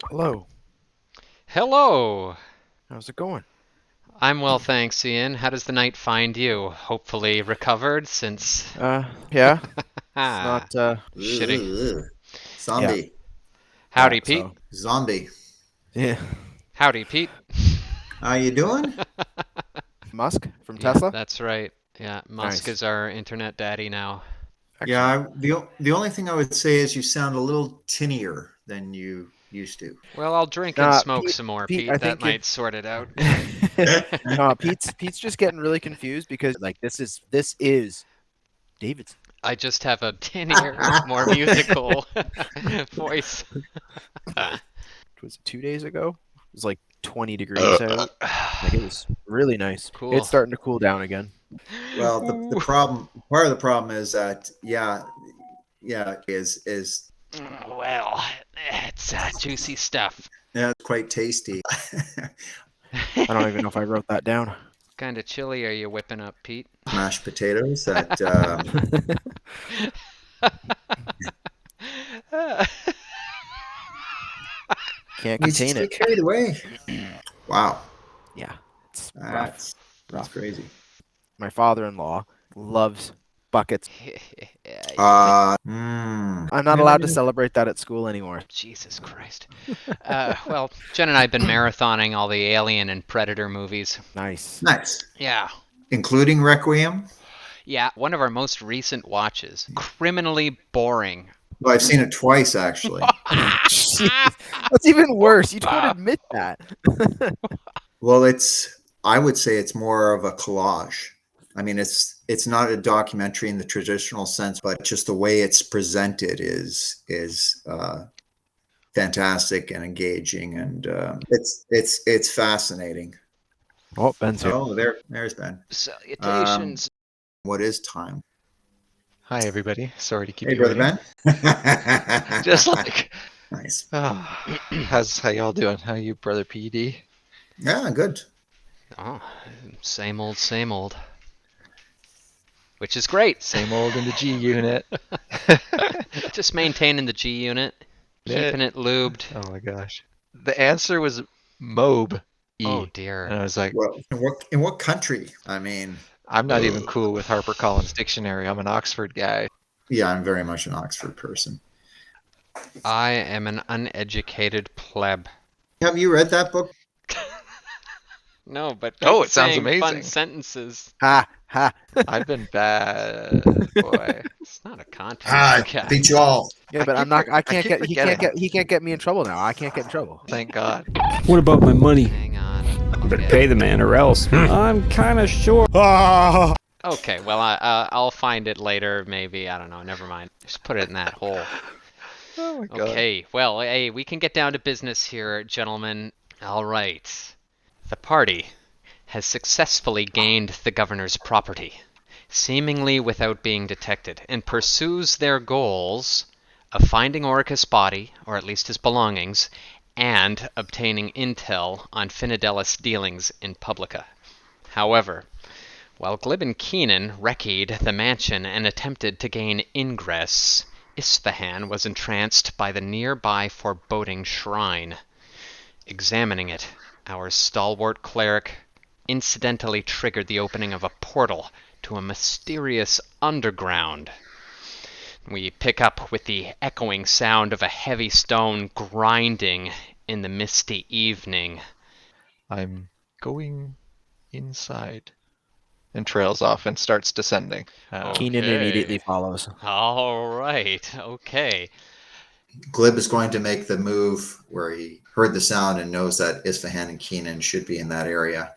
Hello. Hello. How's it going? I'm well, thanks, Ian. How does the night find you? Hopefully recovered since. Yeah. It's not. Ah, shitty. Ugh. Yeah. Zombie. Yeah. Howdy, Pete. So. Zombie. Yeah. Howdy, Pete. How you doing? Musk from Yeah, Tesla. that's right. Yeah, Musk Nice. is our internet daddy now. Yeah, Excellent. the only thing I would say is you sound a little tinnier than you used to. Well, I'll drink and smoke Pete. some more, Pete. I Pete. That think you're. might sort it out. Pete's just getting really confused because like this is Davidson. I just have a tinnier, more musical voice. Was it 2 days ago? It was like 20 degrees out. Like it was really nice. It's Cool. starting to cool down again. Well, the Ooh. problem, part of the problem is that, yeah, is Well, it's juicy stuff. yeah, it's quite tasty. I don't even know if I wrote that down. Kind of chilly are you whipping up, Pete? Mashed potatoes that Can't needs contain to it. get carried away. Wow, Yeah. It's rough. that's Rough. crazy. My father-in-law loves buckets. I'm not allowed to Yeah. celebrate that at school anymore. Jesus Christ. Well, Jen and I have been marathoning all the Alien and Predator movies. Nice. Nice, Yeah. including Requiem. Yeah, one of our most recent watches. Criminally boring. Well, I've seen it twice actually. Jeez. That's even worse. You don't admit that. Well, I would say it's more of a collage. I mean, it's not a documentary in the traditional sense, but just the way it's presented is fantastic and engaging, and it's fascinating. Oh, Ben's here. Oh, there's Ben. Um, Salutations. what is time? Hi, everybody. Sorry to keep Hey, you brother waiting. Ben. Just like, Nice. how y'all doing? How you, brother PD? Yeah, good. Oh, same old, same old. Which is great. Same old in the G unit. Just maintaining the G unit, keeping it lubed. Oh my gosh. The answer was Mobe Oh E. dear. And I was like, Well, in what country? I mean, I'm not even cool with HarperCollins Dictionary. I'm an Oxford guy. yeah, I'm very much an Oxford person. I am an uneducated pleb. Have you read that book? No, but Oh, keep it sounds saying fun amazing. sentences. Ha ha. I've been bad, boy. It's not a contest, Ah, podcast. beat you all. Yeah, but I'm not. I can't keep get. He can't forgetting. get. He can't get me in trouble now. I can't get in trouble. Thank God. What about my money? Hang on. You better pay the man or else. I'm kind of sure. Okay, well, I'll find it later, maybe. I don't know. Never mind. Just put it in that hole. Oh my God. Okay, well, hey, we can get down to business here, gentlemen. All right. The party has successfully gained the governor's property, seemingly without being detected, and pursues their goals of finding Oricus' body, or at least his belongings, and obtaining intel on Finedelis' dealings in Publica. However, while Glib and Keenan wrecked the mansion and attempted to gain ingress, Isfahan was entranced by the nearby foreboding shrine. Examining it, our stalwart cleric incidentally triggered the opening of a portal to a mysterious underground. We pick up with the echoing sound of a heavy stone grinding in the misty evening. I'm going inside. And trails off and starts descending. Keenan Okay. immediately follows. All right. Okay. Glib is going to make the move where he heard the sound and knows that Isfahan and Keenan should be in that area.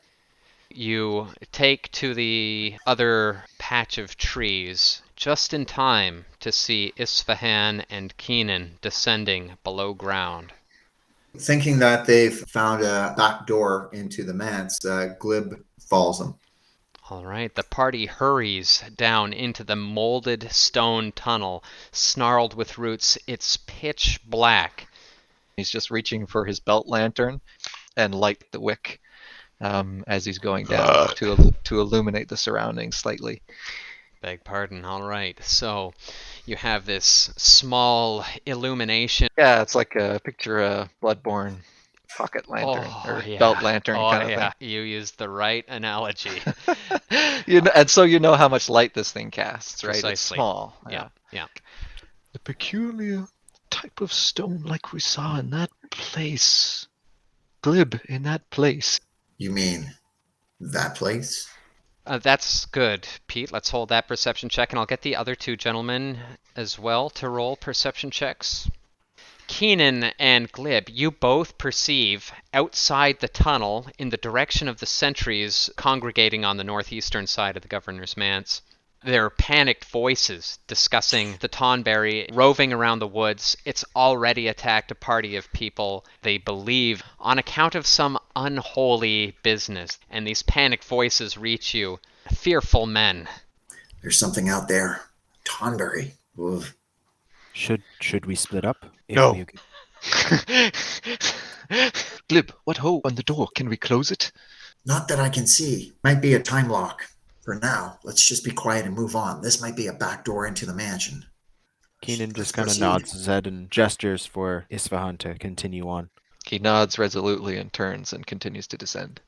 You take to the other patch of trees just in time to see Isfahan and Keenan descending below ground. Thinking that they've found a back door into the manse, Glib follows them. All right, the party hurries down into the molded stone tunnel, snarled with roots. It's pitch black. He's just reaching for his belt lantern and light the wick as he's going down to illuminate the surroundings slightly. Beg pardon. All right. So you have this small illumination. Yeah, it's like a picture a Bloodborne pocket lantern Oh, or yeah. belt lantern Oh, kind of yeah. You used the right analogy. thing. And so you know how much light this thing casts, right? It's Precisely. small. Yeah. Yeah. The peculiar type of stone like we saw in that place. Glib in that place. You mean that place? That's good, Pete. Let's hold that perception check, and I'll get the other two gentlemen as well to roll perception checks. Keenan and Glib, you both perceive outside the tunnel in the direction of the sentries congregating on the northeastern side of the governor's manse. There are panicked voices discussing the Tonberry roving around the woods. It's already attacked a party of people, they believe, on account of some unholy business. And these panicked voices reach you. Fearful men. There's something out there. Tonberry. Oof. Should we split up? No. We- Glib, what hole on the door? Can we close it? Not that I can see. Might be a time lock. For now, let's just be quiet and move on. This might be a back door into the mansion. Keenan Let's just kind of proceed. nods his head and gestures for Isfahan to continue on. He nods resolutely and turns and continues to descend.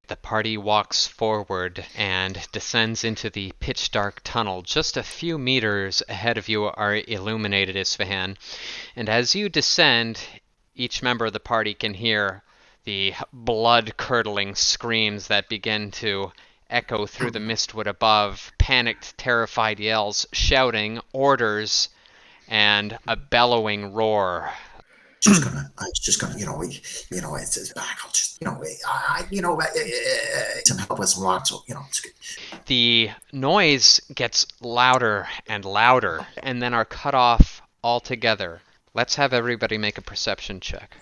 The party walks forward and descends into the pitch-dark tunnel. Just a few meters ahead of you are illuminated, Isfahan. And as you descend, each member of the party can hear the blood-curdling screams that begin to echo through the mistwood above, panicked, terrified yells, shouting, orders, and a bellowing roar. I was just gonna, it's his back. I'll just, some help with some lots. So, it's good. The noise gets louder and louder, and then are cut off altogether. Let's have everybody make a perception check.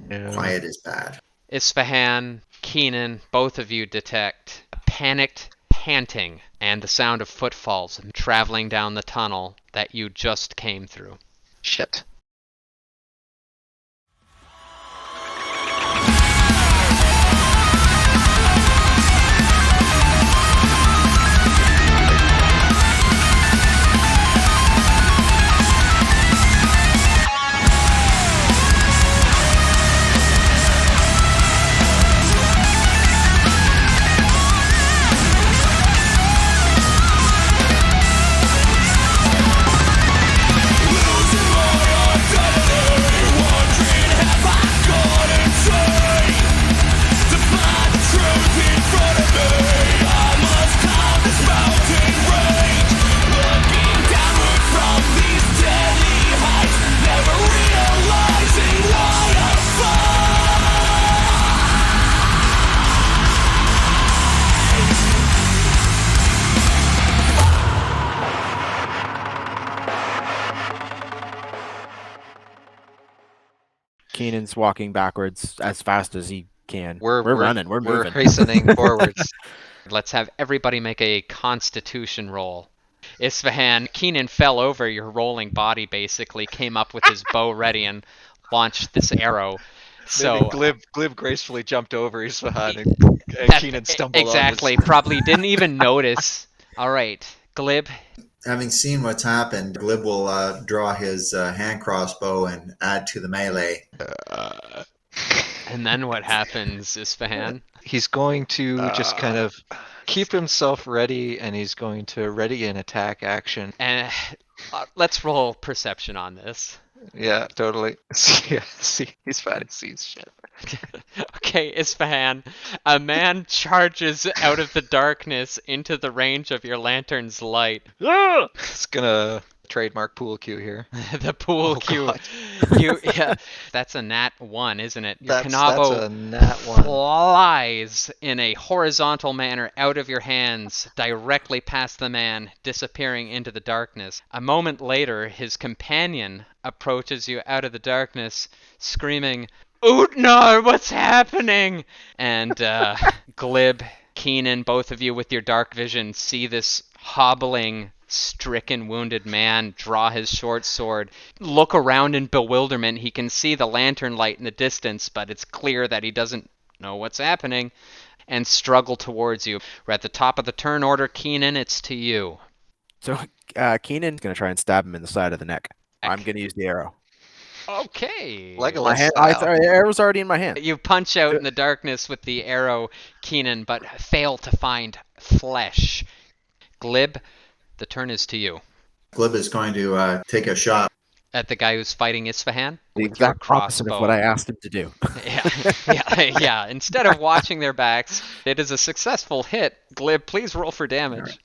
Quiet is bad. Isfahan, Keenan, both of you detect a panicked panting and the sound of footfalls traveling down the tunnel that you just came through. Shit. Keenan's walking backwards as fast as he can. We're running. We're moving. Hastening forwards. Let's have everybody make a constitution roll. Isfahan, Keenan fell over your rolling body, basically, came up with his bow ready and launched this arrow. So Glib gracefully jumped over Isfahan and that- Keenan stumbled exactly, on his... probably didn't even notice. All right, Glib. Having seen what's happened, Glib will draw his hand crossbow and add to the melee. And then what happens, Isfahan? He's going to just kind of keep himself ready, and he's going to ready an attack action. And let's roll perception on this. Yeah, totally. See, he's fine. He sees shit. Okay, Isfahan, a man charges out of the darkness into the range of your lantern's light. It's gonna trademark pool cue here. The pool Oh, cue. God. Yeah, that's a nat 1, isn't it? Your That's Kanabo a nat one. flies in a horizontal manner out of your hands, directly past the man, disappearing into the darkness. A moment later, his companion approaches you out of the darkness, screaming, "Utnar, what's happening?" And Glib, Keenan, both of you with your dark vision see this hobbling, stricken, wounded man draw his short sword, look around in bewilderment. He can see the lantern light in the distance, but it's clear that he doesn't know what's happening, and struggle towards you. We're at the top of the turn order. Keenan, it's to you. So Keenan's gonna try and stab him in the side of the neck. I'm gonna use the arrow. Okay. My Legolas hand. style. Sorry, the arrow's already in my hand. You punch out in the darkness with the arrow, Keenan, but fail to find flesh. Glib, the turn is to you. Glib is going to take a shot. At the guy who's fighting Isfahan The with your exact opposite of crossbow. what I asked him to do. Yeah. Instead of watching their backs, it is a successful hit. Glib, please roll for damage. Right.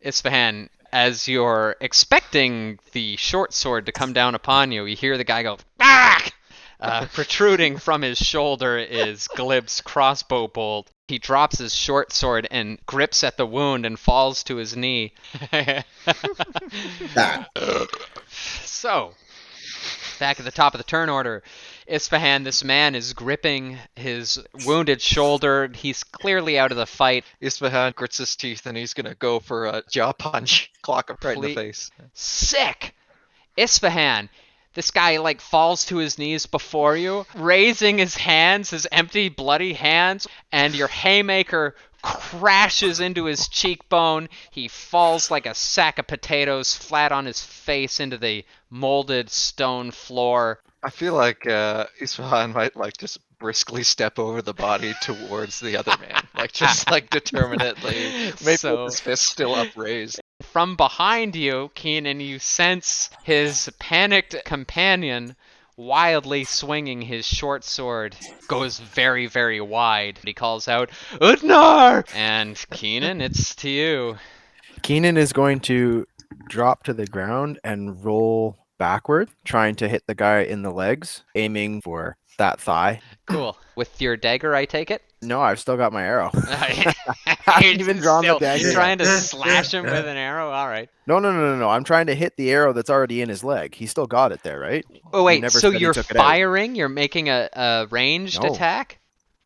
Isfahan, as you're expecting the short sword to come down upon you, you hear the guy go, "Ah!" Protruding from his shoulder is Glib's crossbow bolt. He drops his short sword and grips at the wound and falls to his knee. That. So, back at the top of the turn order, Isfahan, this man is gripping his wounded shoulder. He's clearly out of the fight. Isfahan grits his teeth and he's gonna go for a jaw punch. Clock him right in the face. Sick! Isfahan, this guy like falls to his knees before you, raising his hands, his empty, bloody hands, and your haymaker crashes into his cheekbone. He falls like a sack of potatoes flat on his face into the molded stone floor. I feel like Isfahan might like just briskly step over the body towards the other man, like just like determinately, maybe So- with his fist still upraised. From behind you, Keenan, you sense his panicked companion wildly swinging his short sword. Goes very, very wide. He calls out, "Udnar!" And Keenan, it's to you. Keenan is going to drop to the ground and roll backward, trying to hit the guy in the legs, aiming for that thigh. Cool. With your dagger, I take it? No, I've still got my arrow. I haven't even drawn the dagger trying yet. to slash him with an arrow? All right. No. I'm trying to hit the arrow that's already in his leg. He still got it there, right? Oh, You wait, never so said he you're took it out. firing? You're making a ranged No. attack?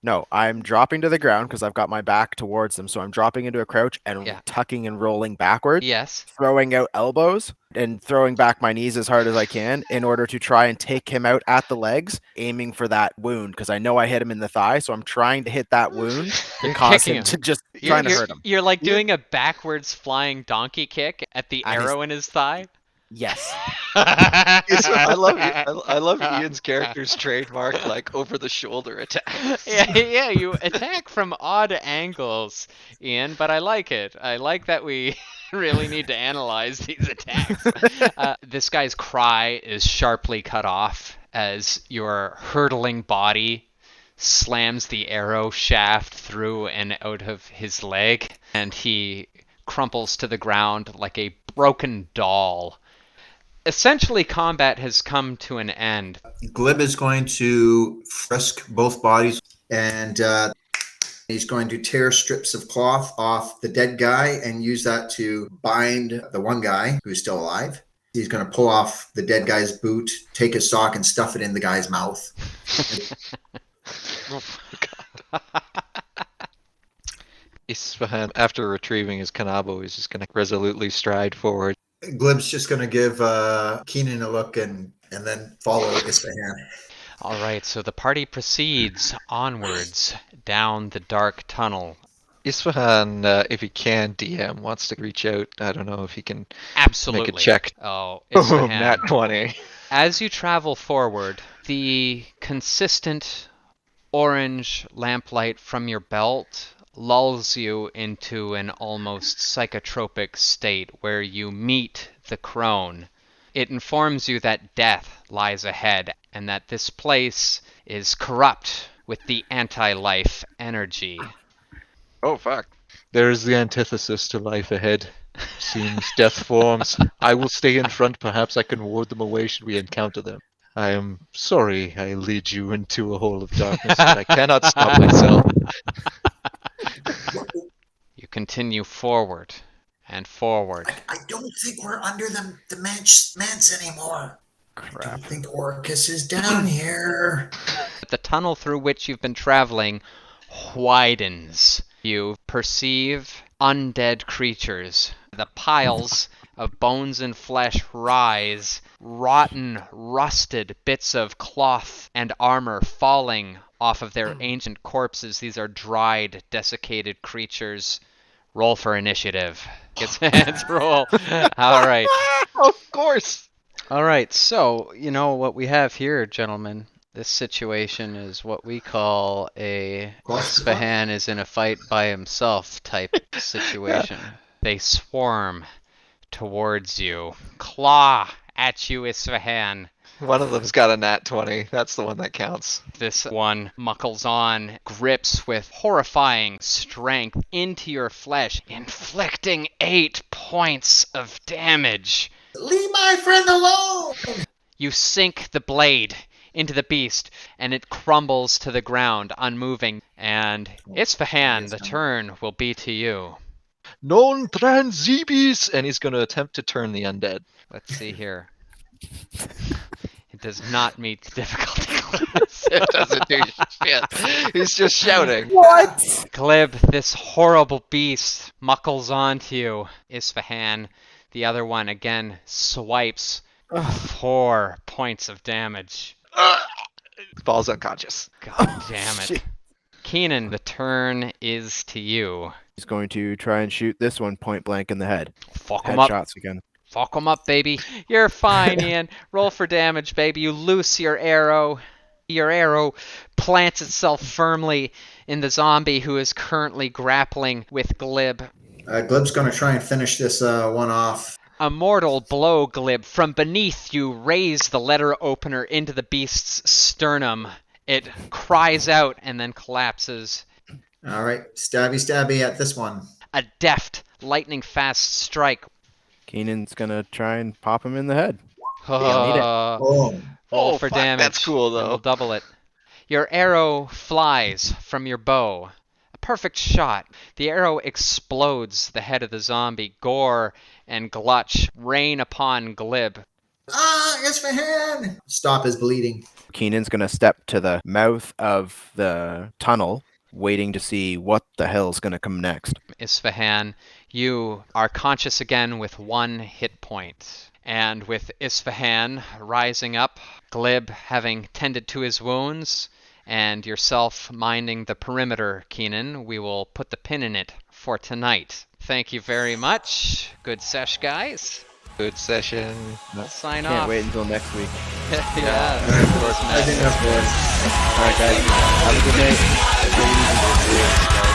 No, I'm dropping to the ground because I've got my back towards them. So I'm dropping into a crouch and Yeah. tucking and rolling backward, Yes. throwing out elbows and throwing back my knees as hard as I can in order to try and take him out at the legs, aiming for that wound because I know I hit him in the thigh. So I'm trying to hit that wound to You're cause kicking him him. to just trying to hurt him. You're like doing a backwards flying donkey kick at the At his- arrow in his thigh? Yes. I love Ian's character's trademark like over the shoulder attack. Yeah, you attack from odd angles, Ian, but I like it. I like that we really need to analyze these attacks. This guy's cry is sharply cut off as your hurtling body slams the arrow shaft through and out of his leg, and he crumples to the ground like a broken doll. Essentially, combat has come to an end. Glib is going to frisk both bodies, and he's going to tear strips of cloth off the dead guy and use that to bind the one guy who's still alive. He's going to pull off the dead guy's boot, take his sock, and stuff it in the guy's mouth. Isfahan, after retrieving his kanabo, is just going to resolutely stride forward. Glib's just going to give Keenan a look and then follow Isfahan. All right, so the party proceeds onwards down the dark tunnel. Isfahan, if he can, DM, wants to reach out. I don't know if he can Absolutely. make a check. Oh, Boom, Isfahan. nat 20. As you travel forward, the consistent orange lamplight from your belt lulls you into an almost psychotropic state where you meet the crone. It informs you that death lies ahead and that this place is corrupt with the anti-life energy. Oh, fuck. There's the antithesis to life ahead. Seems death forms. I will stay in front. Perhaps I can ward them away should we encounter them. I am sorry I lead you into a hole of darkness, but I cannot stop myself. You continue forward and forward. I don't think we're under the manse anymore. I don't think Orcus is down here. The tunnel through which you've been traveling widens. You perceive undead creatures. The piles of bones and flesh rise, rotten, rusted bits of cloth and armor falling off of their ancient corpses. These are dried, desiccated creatures Roll for initiative. Let's roll. All right. Of course. All right, so you know what we have here, gentlemen. This situation is what we call a Isfahan is in a fight by himself type situation. They swarm towards you. Claw at you, Isfahan. One of them's got a nat 20. That's the one that counts. This one muckles on, grips with horrifying strength into your flesh, inflicting 8 points of damage. Leave my friend alone! You sink the blade into the beast, and it crumbles to the ground, unmoving. And Isfahan, the turn will be to you. Non transibis! And he's going to attempt to turn the undead. Let's see here. It does not meet the difficulty class. It doesn't do shit. He's just shouting. What? Glib, this horrible beast, muckles onto you. Isfahan, the other one, again, swipes 4 points of damage. Falls unconscious. God damn it. Shit. Keenan, the turn is to you. He's going to try and shoot this one point blank in the head. Fuck him up. Headshots again. Fuck him up, baby. You're fine, Ian. Roll for damage, baby. You loose your arrow. Your arrow plants itself firmly in the zombie who is currently grappling with Glib. Glib's going to try and finish this one off. A mortal blow, Glib. From beneath, you raise the letter opener into the beast's sternum. It cries out and then collapses. All right, stabby at this one. A deft, lightning-fast strike. Keenan's going to try and pop him in the head. Oh, Roll for fuck, damage. that's cool, and though. we'll double it. Your arrow flies from your bow. A perfect shot. The arrow explodes the head of the zombie. Gore and Glutch rain upon Glib. Isfahan! Stop his bleeding. Keenan's going to step to the mouth of the tunnel, waiting to see what the hell's going to come next. Isfahan, you are conscious again with 1 hit point. And with Isfahan rising up, Glib having tended to his wounds, and yourself minding the perimeter, Keenan, we will put the pin in it for tonight. Thank you very much. Good sesh, guys. Good session. We'll sign Can't off. wait until next week. Yeah. I think that's good. All right, guys. Have a good night.